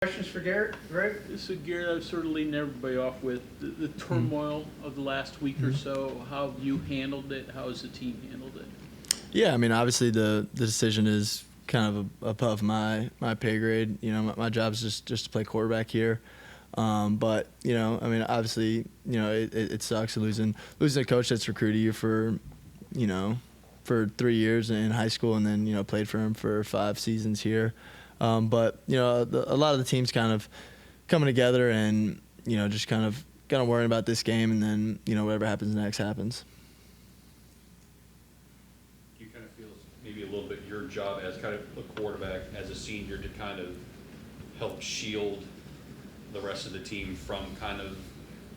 Questions for Garrett? Greg? So, Garrett, I was sort of leading everybody off with the turmoil of the last week or so. How have you handled it? How has the team handled it? Yeah, I mean, obviously the decision is kind of above my pay grade. You know, my job is just to play quarterback here. But you know, I mean, obviously, you know, it sucks losing a coach that's recruited you for 3 years in high school, and then played for him for 5 seasons here. But a lot of the teams kind of coming together and just kind of worrying about this game, and then whatever happens next happens. Do you kind of feel maybe a little bit your job as kind of a quarterback, as a senior, to kind of help shield the rest of the team from kind of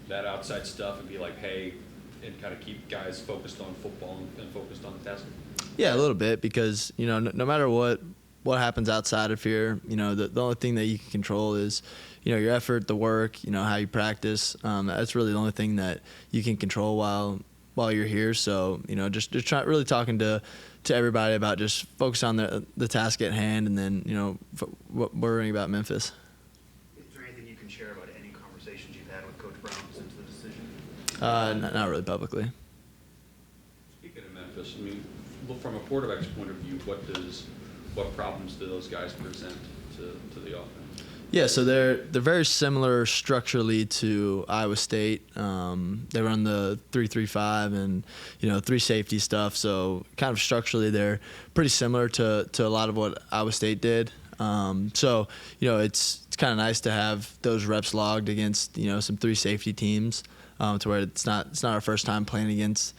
that outside stuff and be like, hey, and kind of keep guys focused on football and focused on the task? Yeah, a little bit, because no matter what happens outside of here, the only thing that you can control is your effort, the work, how you practice. That's really the only thing that you can control while you're here. So just really talking to everybody about just focus on the task at hand, and then worrying about Memphis. Is there anything you can share about any conversations you've had with Coach Brown since the decision? Not really publicly. Speaking of Memphis, I mean, from a quarterback's point of view, what problems do those guys present to the offense? Yeah, so they're very similar structurally to Iowa State. They run the 3-3-5 and 3 safety stuff. So kind of structurally they're pretty similar to a lot of what Iowa State did. So it's kind of nice to have those reps logged against some 3 safety teams, to where it's not our first time playing against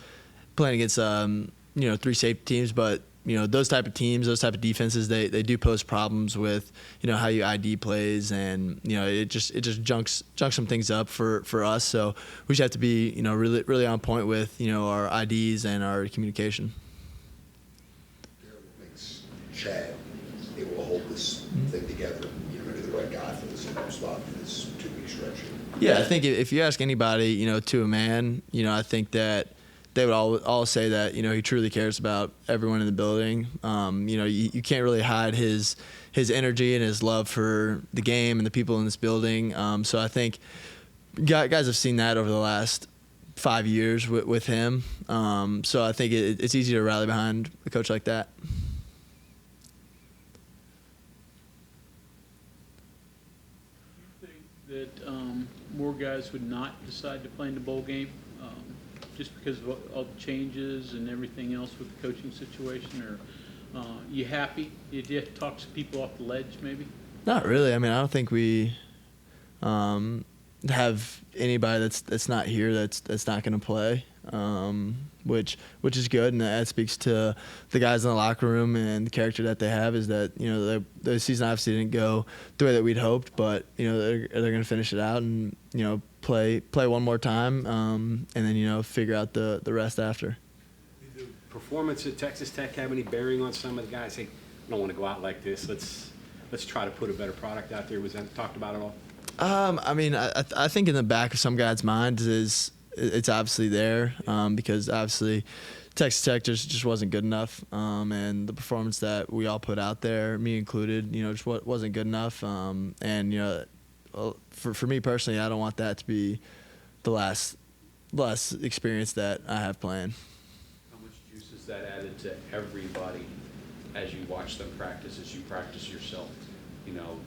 3 safety teams, but those type of teams, those type of defenses, they do pose problems with how you ID plays, and it just junks some things up for us. So we just have to be really on point with our IDs and our communication. What makes Chad able to hold this thing together? Maybe the right guy for this spot for this 2-week stretch. Yeah, I think if you ask anybody, to a man, I think that they would all say that he truly cares about everyone in the building. You can't really hide his energy and his love for the game and the people in this building. So I think guys have seen that over the last 5 years with him. So I think it's easy to rally behind a coach like that. Do you think that more guys would not decide to play in the bowl game? Just because of all the changes and everything else with the coaching situation, or you happy? Did you have to talk to people off the ledge, maybe? Not really. I mean, I don't think we have anybody that's not here that's not going to play, which is good, and that speaks to the guys in the locker room and the character that they have. Is that the season obviously didn't go the way that we'd hoped, but they're going to finish it out and play one more time, and then figure out the rest after. Did the performance at Texas Tech have any bearing on some of the guys? Hey, I don't want to go out like this. Let's try to put a better product out there. Was that talked about at all? I mean, I think in the back of some guys' minds it's obviously there, because obviously Texas Tech just wasn't good enough, and the performance that we all put out there, me included, just wasn't good enough, and for me personally, I don't want that to be the last experience that I have playing. How much juice is that added to everybody as you watch them practice, as you practice yourself,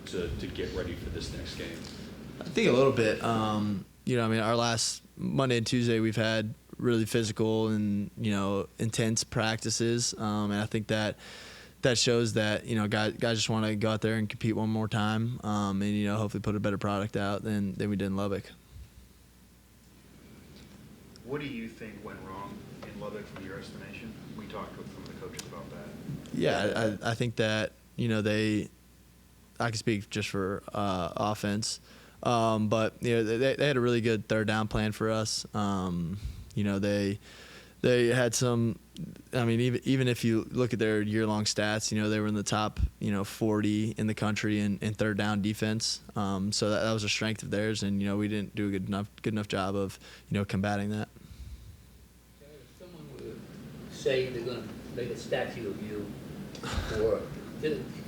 to get ready for this next game? I think a little bit. I mean, our last Monday and Tuesday, we've had really physical and intense practices, and I think that shows that guys just want to go out there and compete one more time, and hopefully put a better product out than we did in Lubbock. What do you think went wrong in Lubbock from your estimation? We talked with some of the coaches about that. Yeah, I think that I can speak just for offense, but they had a really good third down plan for us. They had some. I mean, even if you look at their year-long stats, they were in the top 40 in the country in third down defense. So that was a strength of theirs, and we didn't do a good enough job of combating that. If someone were to say they're going to make a statue of you for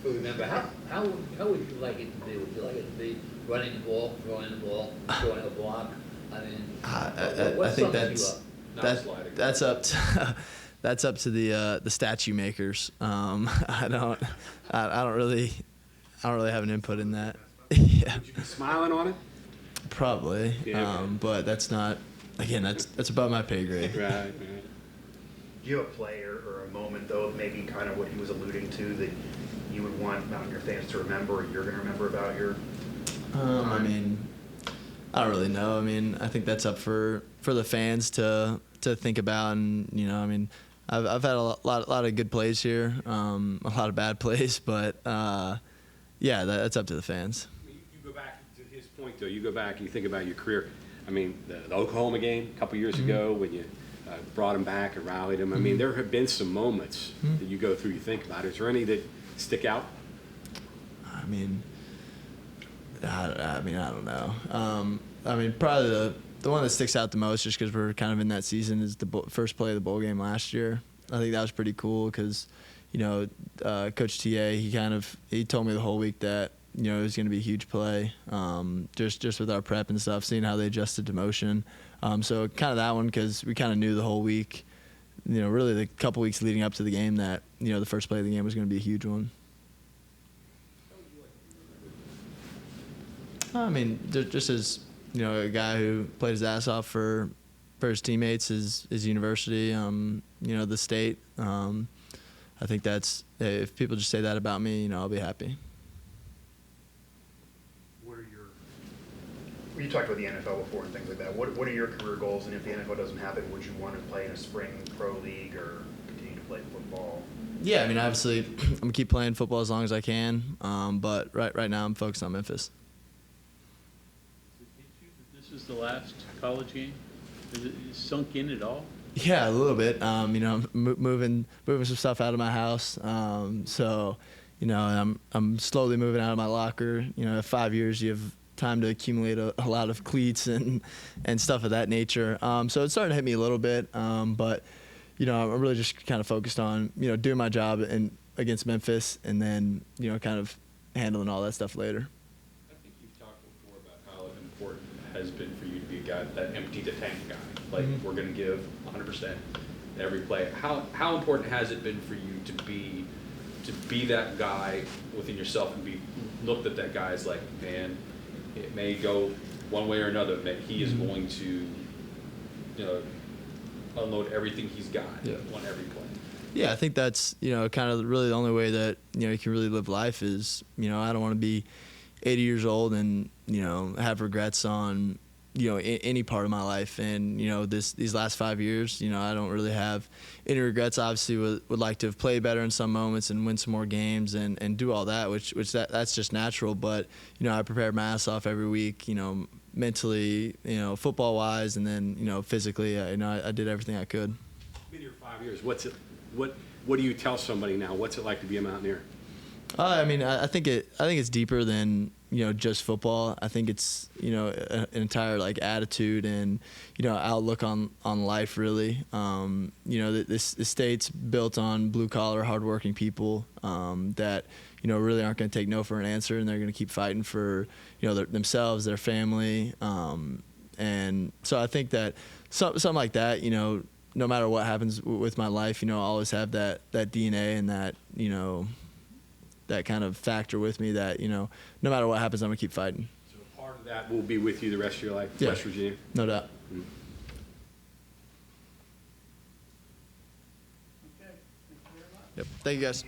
remember, how would you like it to be? Would you like it to be running the ball, throwing the ball, throwing a block? I mean, I what think sums you that's up? Not sliding. that's up to that's up to the statue makers. I don't really have an input in that. Yeah, Would you be smiling on it? probably. Yeah. But that's not. Again, that's above my pay grade. Right. Do you have a play or a moment, though, maybe kind of what he was alluding to, that you would want Mountaineer fans to remember, or you're going to remember about your I mean, I don't really know. I mean, I think that's up for the fans to think about, and you know, I mean, I've had a lot of good plays here, a lot of bad plays, but yeah, that's up to the fans. You go back to his point, though. You go back and you think about your career. I mean, the Oklahoma game a couple years ago when you brought him back and rallied him. I mean, there have been some moments that you go through, you think about. Is there any that stick out? I mean, I don't know. I mean, probably the one that sticks out the most, just because we're kind of in that season, is the first play of the bowl game last year. I think that was pretty cool because, you know, Coach TA, he told me the whole week that, you know, it was going to be a huge play, just with our prep and stuff, seeing how they adjusted to motion. So kind of that one, because we kind of knew the whole week, you know, really the couple weeks leading up to the game, that, you know, the first play of the game was going to be a huge one. I mean, just as, you know, a guy who played his ass off for his teammates, his university, you know, the state. I think that's, if people just say that about me, you know, I'll be happy. You talked about the NFL before and things like that. What are your career goals? And if the NFL doesn't happen, would you want to play in a spring pro league or continue to play football? Yeah, I mean, obviously, I'm gonna keep playing football as long as I can. But right now, I'm focused on Memphis. Does it hit you that this is the last college game? Is it sunk in at all? Yeah, a little bit. You know, I'm moving some stuff out of my house. So, you know, I'm slowly moving out of my locker. You know, 5 years, you have time to accumulate a lot of cleats and stuff of that nature. So it's starting to hit me a little bit. But, you know, I'm really just kind of focused on, you know, doing my job against Memphis, and then, you know, kind of handling all that stuff later. I think you've talked before about how important it has been for you to be a guy, that empty the tank guy. Like, we're going to give 100% in every play. How important has it been for you to be that guy within yourself and be looked at that guy as like, man, it may go one way or another, that he is going to, you know, unload everything he's got on every play. Yeah, I think that's, you know, kind of really the only way that, you know, you can really live life is, you know, I don't want to be 80 years old and, you know, have regrets on, you know, any part of my life. And, you know, these last 5 years, you know, I don't really have any regrets. Obviously would like to have played better in some moments and win some more games and do all that, which that's just natural. But, you know, I prepared my ass off every week, you know, mentally, you know, football wise, and then, you know, physically, you know, I did everything I could. Been here 5 years. What do you tell somebody now? What's it like to be a Mountaineer? I mean, I think it's deeper than, you know, just football. I think it's, you know, an entire like attitude and, you know, outlook on life really. You know, this state's built on blue collar, hardworking people that, you know, really aren't going to take no for an answer, and they're going to keep fighting for, you know, themselves, their family, and so I think that something like that, you know, no matter what happens with my life, you know, I'll always have that DNA and that, you know, that kind of factor with me that, you know, no matter what happens, I'm going to keep fighting. So part of that will be with you the rest of your life, Yeah. West Virginia? No doubt. Okay, thank you very much. Yep. Thank you, guys.